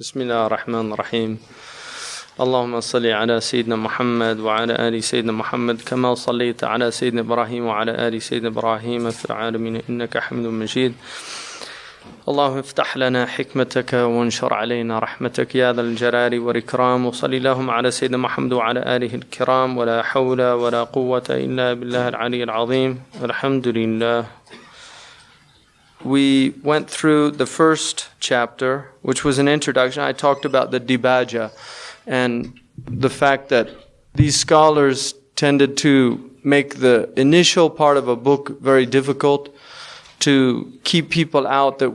بسم الله الرحمن الرحيم اللهم صل على سيدنا محمد وعلى آل سيدنا محمد كما صليت على سيدنا إبراهيم وعلى آل سيدنا إبراهيم في العالمين إنك حميد مجيد اللهم افتح لنا حكمتك وانشر علينا رحمتك يا ذا الجلال والإكرام وصلي اللهم على سيدنا محمد وعلى آله الكرام ولا حول ولا قوة إلا بالله العلي العظيم الحمد لله. We went through the first chapter, which was an introduction. I talked about the dibaja and the fact that these scholars tended to make the initial part of a book very difficult, to keep people out that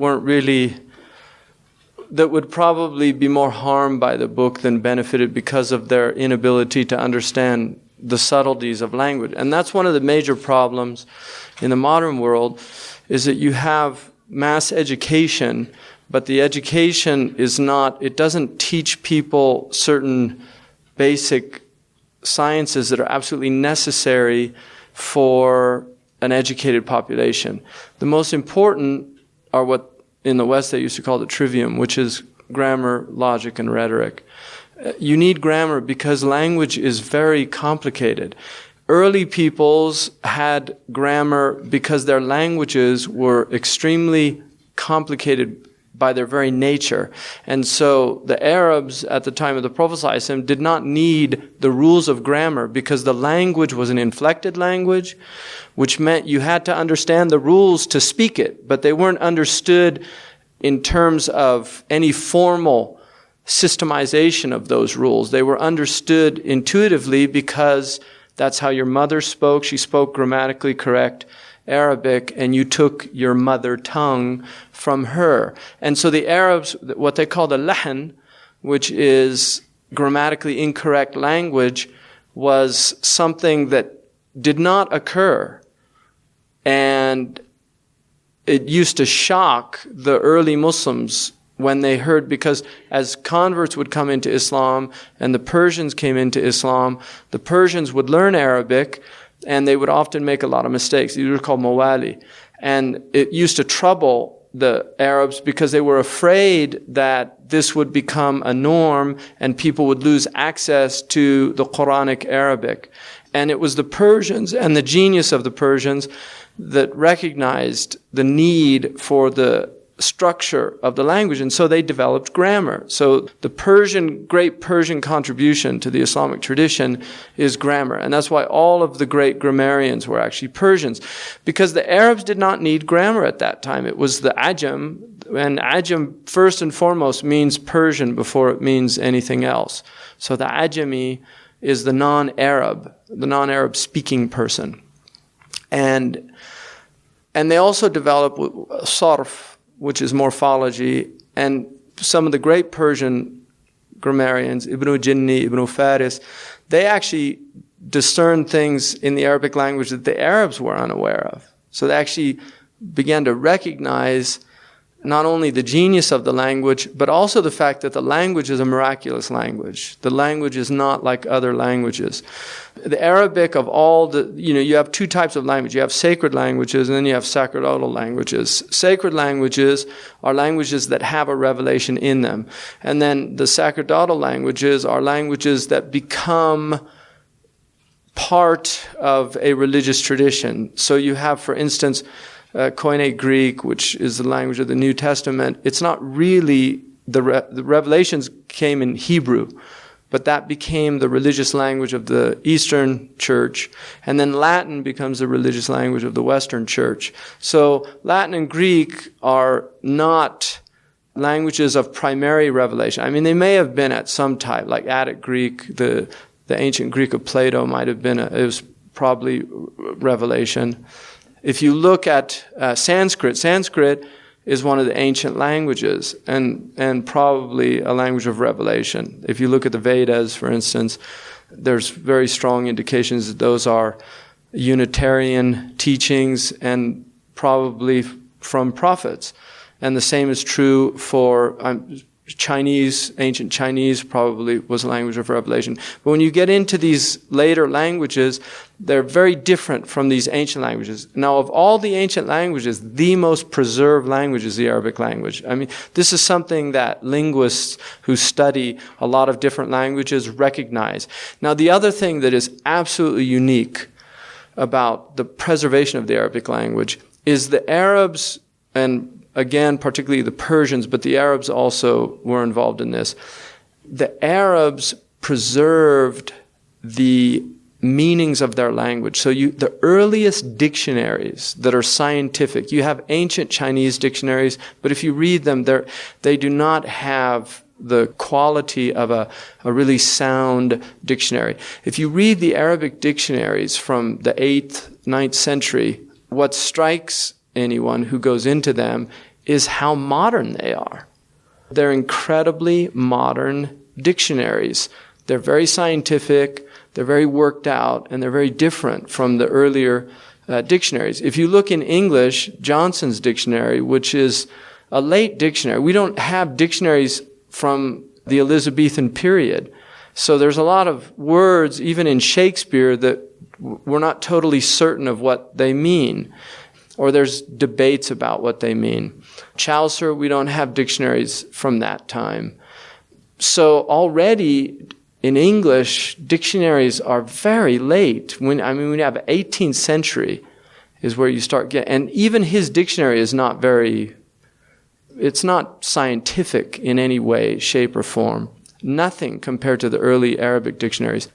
would probably be more harmed by the book than benefited because of their inability to understand the subtleties of language. And that's one of the major problems in the modern world, is that you have mass education, but the education it doesn't teach people certain basic sciences that are absolutely necessary for an educated population. The most important are what in the West they used to call the TRIVIUM, which is grammar, logic, and rhetoric. You need grammar because language is very complicated. Early peoples had grammar because their languages were extremely complicated by their very nature. And so the Arabs at the time of the Prophet ﷺ did not need the rules of grammar because the language was an inflected language, which meant you had to understand the rules to speak it, but they weren't understood in terms of any formal systemization of those rules. They were understood intuitively because that's how your mother spoke. She spoke grammatically correct Arabic, and you took your mother tongue from her. And so the Arabs, what they call the lahan, which is grammatically incorrect language, was something that did not occur. And it used to shock the early Muslims when they heard, because as converts would come into Islam and the Persians came into Islam, the Persians would learn Arabic and they would often make a lot of mistakes. These were called mawali. And it used to trouble the Arabs because they were afraid that this would become a norm and people would lose access to the Quranic Arabic. And it was the Persians and the genius of the Persians that recognized the need for the structure of the language, and so they developed grammar. So the great Persian contribution to the Islamic tradition is grammar, and that's why all of the great grammarians were actually Persians, because the Arabs did not need grammar at that time. It was the Ajam, and Ajam first and foremost means Persian before it means anything else. So the Ajami is the non-Arab speaking person. And they also developed sarf, which is morphology, and some of the great Persian grammarians, Ibn Jinni, Ibn Faris, they actually discerned things in the Arabic language that the Arabs were unaware of. So they actually began to recognize not only the genius of the language, but also the fact that the language is a miraculous language. The language is not like other languages. The Arabic of all you have two types of language. You have sacred languages and then you have sacerdotal languages. Sacred languages are languages that have a revelation in them. And then the sacerdotal languages are languages that become part of a religious tradition. So you have, for instance, Koine Greek, which is the language of the New Testament. It's not really, the revelations came in Hebrew, but that became the religious language of the Eastern Church. And then Latin becomes the religious language of the Western Church. So Latin and Greek are not languages of primary revelation. I mean, they may have been at some time, like Attic Greek, the ancient Greek of Plato might have been, it was probably revelation. If you look at Sanskrit is one of the ancient languages and probably a language of revelation. If you look at the Vedas, for instance, there's very strong indications that those are Unitarian teachings and probably from prophets. And the same is true for Chinese, ancient Chinese probably was a language of revelation. But when you get into these later languages, they're very different from these ancient languages. Now, of all the ancient languages, the most preserved language is the Arabic language. I mean, this is something that linguists who study a lot of different languages recognize. Now, the other thing that is absolutely unique about the preservation of the Arabic language is the Arabs, and again, particularly the Persians, but the Arabs also were involved in this. The Arabs preserved the meanings of their language. So the earliest dictionaries that are scientific, you have ancient Chinese dictionaries, but if you read them, they do not have the quality of a really sound dictionary. If you read the Arabic dictionaries from the 8th, 9th century, what strikes anyone who goes into them is how modern they are. They're incredibly modern dictionaries. They're very scientific, they're very worked out, and they're very different from the earlier dictionaries. If you look in English, Johnson's dictionary, which is a late dictionary, we don't have dictionaries from the Elizabethan period. So there's a lot of words, even in Shakespeare, that we're not totally certain of what they mean, or there's debates about what they mean. Chaucer, we don't have dictionaries from that time. So already in English, dictionaries are very late. When you have 18th century is where you start getting, and even his dictionary is not it's not scientific in any way, shape, or form. Nothing compared to the early Arabic dictionaries.